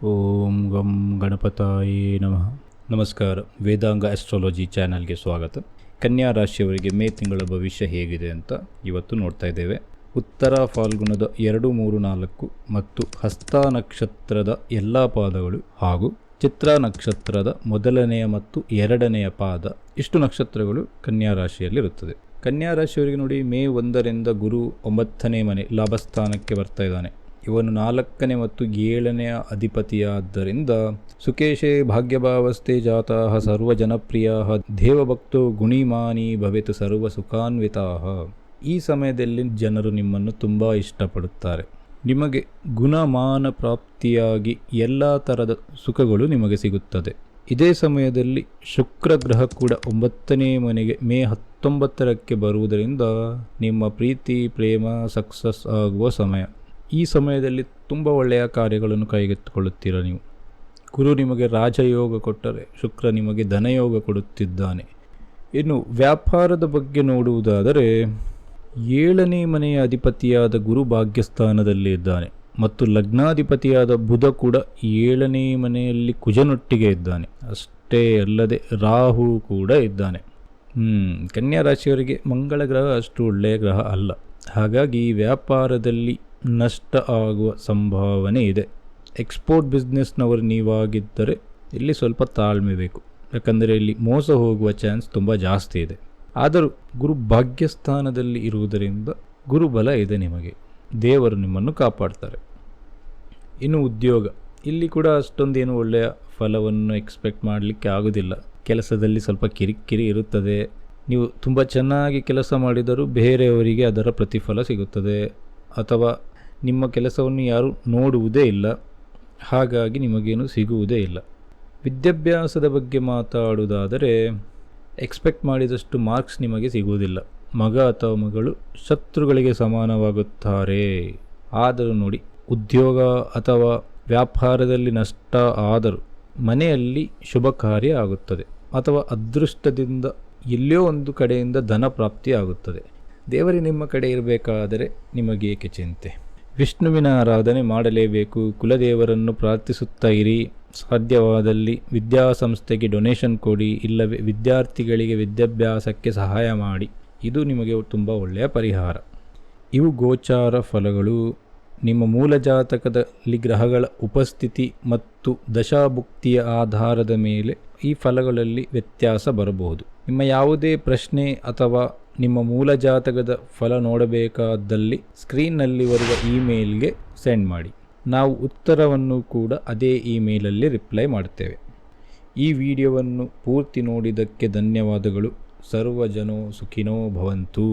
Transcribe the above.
ಓಂ ಗಂ ಗಣಪತಾಯೇ ನಮಃ. ನಮಸ್ಕಾರ. ವೇದಾಂಗ ಆಸ್ಟ್ರಾಲಜಿ ಚಾನಲ್ಗೆ ಸ್ವಾಗತ. ಕನ್ಯಾ ರಾಶಿಯವರಿಗೆ ಮೇ ತಿಂಗಳ ಭವಿಷ್ಯ ಹೇಗಿದೆ ಅಂತ ಇವತ್ತು ನೋಡ್ತಾ ಇದ್ದೇವೆ. ಉತ್ತರ ಫಾಲ್ಗುಣದ 2, 3, 4 ಮತ್ತು ಹಸ್ತ ನಕ್ಷತ್ರದ ಎಲ್ಲ ಪಾದಗಳು ಹಾಗೂ ಚಿತ್ರ ನಕ್ಷತ್ರದ ಮೊದಲನೆಯ ಮತ್ತು 2ನೆಯ ಪಾದ, ಇಷ್ಟು ನಕ್ಷತ್ರಗಳು ಕನ್ಯಾ ರಾಶಿಯಲ್ಲಿರುತ್ತದೆ. ಕನ್ಯಾ ರಾಶಿಯವರಿಗೆ ನೋಡಿ, ಮೇ 1ರಿಂದ ಗುರು 9ನೇ ಮನೆ ಲಾಭಸ್ಥಾನಕ್ಕೆ ಬರ್ತಾ ಇದ್ದಾನೆ. ಇವನು 4ನೇ ಮತ್ತು 7ನೆಯ ಅಧಿಪತಿಯಾದ್ದರಿಂದ ಸುಕೇಶೇ ಭಾಗ್ಯಭಾವಸ್ಥೆ ಜಾತಃ ಸರ್ವಜನಪ್ರಿಯಃ ದೇವಭಕ್ತೋ ಗುಣಿಮಾನಿ ಭವೇತ್ ಸರ್ವ ಸುಖಾನ್ವಿತಾಃ. ಈ ಸಮಯದಲ್ಲಿ ಜನರು ನಿಮ್ಮನ್ನು ತುಂಬ ಇಷ್ಟಪಡುತ್ತಾರೆ. ನಿಮಗೆ ಗುಣಮಾನ ಪ್ರಾಪ್ತಿಯಾಗಿ ಎಲ್ಲ ಥರದ ಸುಖಗಳು ನಿಮಗೆ ಸಿಗುತ್ತದೆ. ಇದೇ ಸಮಯದಲ್ಲಿ ಶುಕ್ರ ಗ್ರಹ ಕೂಡ 9ನೇ ಮನೆಗೆ ಮೇ 19ಕ್ಕೆ ಬರುವುದರಿಂದ ನಿಮ್ಮ ಪ್ರೀತಿ ಪ್ರೇಮ ಸಕ್ಸಸ್ ಆಗುವ ಸಮಯ. ಈ ಸಮಯದಲ್ಲಿ ತುಂಬ ಒಳ್ಳೆಯ ಕಾರ್ಯಗಳನ್ನು ಕೈಗೆತ್ತಿಕೊಳ್ಳುತ್ತೀರ ನೀವು. ಗುರು ನಿಮಗೆ ರಾಜಯೋಗ ಕೊಟ್ಟರೆ ಶುಕ್ರ ನಿಮಗೆ ಧನಯೋಗ ಕೊಡುತ್ತಿದ್ದಾನೆ. ಇನ್ನು ವ್ಯಾಪಾರದ ಬಗ್ಗೆ ನೋಡುವುದಾದರೆ 7ನೇ ಮನೆಯ ಅಧಿಪತಿಯಾದ ಗುರು ಭಾಗ್ಯಸ್ಥಾನದಲ್ಲಿ ಇದ್ದಾನೆ ಮತ್ತು ಲಗ್ನಾಧಿಪತಿಯಾದ ಬುಧ ಕೂಡ 7ನೇ ಮನೆಯಲ್ಲಿ ಕುಜನೊಟ್ಟಿಗೆ ಇದ್ದಾನೆ. ಅಷ್ಟೇ ಅಲ್ಲದೆ ರಾಹು ಕೂಡ ಇದ್ದಾನೆ. ಕನ್ಯಾ ರಾಶಿಯವರಿಗೆ ಮಂಗಳ ಗ್ರಹ ಅಷ್ಟು ಒಳ್ಳೆಯ ಗ್ರಹ ಅಲ್ಲ. ಹಾಗಾಗಿ ವ್ಯಾಪಾರದಲ್ಲಿ ನಷ್ಟ ಆಗುವ ಸಂಭಾವನೆ ಇದೆ. ಎಕ್ಸ್ಪೋರ್ಟ್ ಬಿಸ್ನೆಸ್ನವರು ನೀವಾಗಿದ್ದರೆ ಇಲ್ಲಿ ಸ್ವಲ್ಪ ತಾಳ್ಮೆ ಬೇಕು, ಯಾಕಂದರೆ ಇಲ್ಲಿ ಮೋಸ ಹೋಗುವ ಚಾನ್ಸ್ ತುಂಬ ಜಾಸ್ತಿ ಇದೆ. ಆದರೂ ಗುರು ಭಾಗ್ಯಸ್ಥಾನದಲ್ಲಿ ಇರುವುದರಿಂದ ಗುರುಬಲ ಇದೆ ನಿಮಗೆ, ದೇವರು ನಿಮ್ಮನ್ನು ಕಾಪಾಡ್ತಾರೆ. ಇನ್ನು ಉದ್ಯೋಗ, ಇಲ್ಲಿ ಕೂಡ ಅಷ್ಟೊಂದೇನು ಒಳ್ಳೆಯ ಫಲವನ್ನು ಎಕ್ಸ್ಪೆಕ್ಟ್ ಮಾಡಲಿಕ್ಕೆ ಆಗೋದಿಲ್ಲ. ಕೆಲಸದಲ್ಲಿ ಸ್ವಲ್ಪ ಕಿರಿಕಿರಿ ಇರುತ್ತದೆ. ನೀವು ತುಂಬ ಚೆನ್ನಾಗಿ ಕೆಲಸ ಮಾಡಿದರೂ ಬೇರೆಯವರಿಗೆ ಅದರ ಪ್ರತಿಫಲ ಸಿಗುತ್ತದೆ, ಅಥವಾ ನಿಮ್ಮ ಕೆಲಸವನ್ನು ಯಾರೂ ನೋಡುವುದೇ ಇಲ್ಲ, ಹಾಗಾಗಿ ನಿಮಗೇನು ಸಿಗುವುದೇ ಇಲ್ಲ. ವಿದ್ಯಾಭ್ಯಾಸದ ಬಗ್ಗೆ ಮಾತಾಡುವುದಾದರೆ ಎಕ್ಸ್ಪೆಕ್ಟ್ ಮಾಡಿದಷ್ಟು ಮಾರ್ಕ್ಸ್ ನಿಮಗೆ ಸಿಗುವುದಿಲ್ಲ. ಮಗ ಅಥವಾ ಮಗಳು ಶತ್ರುಗಳಿಗೆ ಸಮಾನವಾಗುತ್ತಾರೆ. ಆದರೂ ನೋಡಿ, ಉದ್ಯೋಗ ಅಥವಾ ವ್ಯಾಪಾರದಲ್ಲಿ ನಷ್ಟ ಆದರೂ ಮನೆಯಲ್ಲಿ ಶುಭ ಕಾರ್ಯ ಆಗುತ್ತದೆ, ಅಥವಾ ಅದೃಷ್ಟದಿಂದ ಎಲ್ಲೋ ಒಂದು ಕಡೆಯಿಂದ ಧನ ಪ್ರಾಪ್ತಿ ಆಗುತ್ತದೆ. ದೇವರೇ ನಿಮ್ಮ ಕಡೆ ಇರಬೇಕಾದರೆ ನಿಮಗೇಕೆ ಚಿಂತೆ. ವಿಷ್ಣುವಿನ ಆರಾಧನೆ ಮಾಡಲೇಬೇಕು. ಕುಲದೇವರನ್ನು ಪ್ರಾರ್ಥಿಸುತ್ತಾ ಇರಿ. ಸಾಧ್ಯವಾದಲ್ಲಿ ವಿದ್ಯಾಸಂಸ್ಥೆಗೆ ಡೊನೇಷನ್ ಕೊಡಿ, ಇಲ್ಲವೇ ವಿದ್ಯಾರ್ಥಿಗಳಿಗೆ ವಿದ್ಯಾಭ್ಯಾಸಕ್ಕೆ ಸಹಾಯ ಮಾಡಿ. ಇದು ನಿಮಗೆ ತುಂಬ ಒಳ್ಳೆಯ ಪರಿಹಾರ. ಇವು ಗೋಚಾರ ಫಲಗಳು. ನಿಮ್ಮ ಮೂಲ ಜಾತಕದಲ್ಲಿ ಗ್ರಹಗಳ ಉಪಸ್ಥಿತಿ ಮತ್ತು ದಶಾಭುಕ್ತಿಯ ಆಧಾರದ ಮೇಲೆ ಈ ಫಲಗಳಲ್ಲಿ ವ್ಯತ್ಯಾಸ ಬರಬಹುದು. ನಿಮ್ಮ ಯಾವುದೇ ಪ್ರಶ್ನೆ ಅಥವಾ ನಿಮ್ಮ ಮೂಲ ಜಾತಕದ ಫಲ ನೋಡಬೇಕಾದಲ್ಲಿ ಸ್ಕ್ರೀನ್ನಲ್ಲಿ ಬರುವ ಇಮೇಲ್ಗೆ ಸೆಂಡ್ ಮಾಡಿ. ನಾವು ಉತ್ತರವನ್ನು ಕೂಡ ಅದೇ ಇಮೇಲಲ್ಲಿ ರಿಪ್ಲೈ ಮಾಡ್ತೇವೆ. ಈ ವಿಡಿಯೋವನ್ನು ಪೂರ್ತಿ ನೋಡಿದ್ದಕ್ಕೆ ಧನ್ಯವಾದಗಳು. ಸರ್ವಜನೋ ಸುಖಿನೋ ಭವಂತು.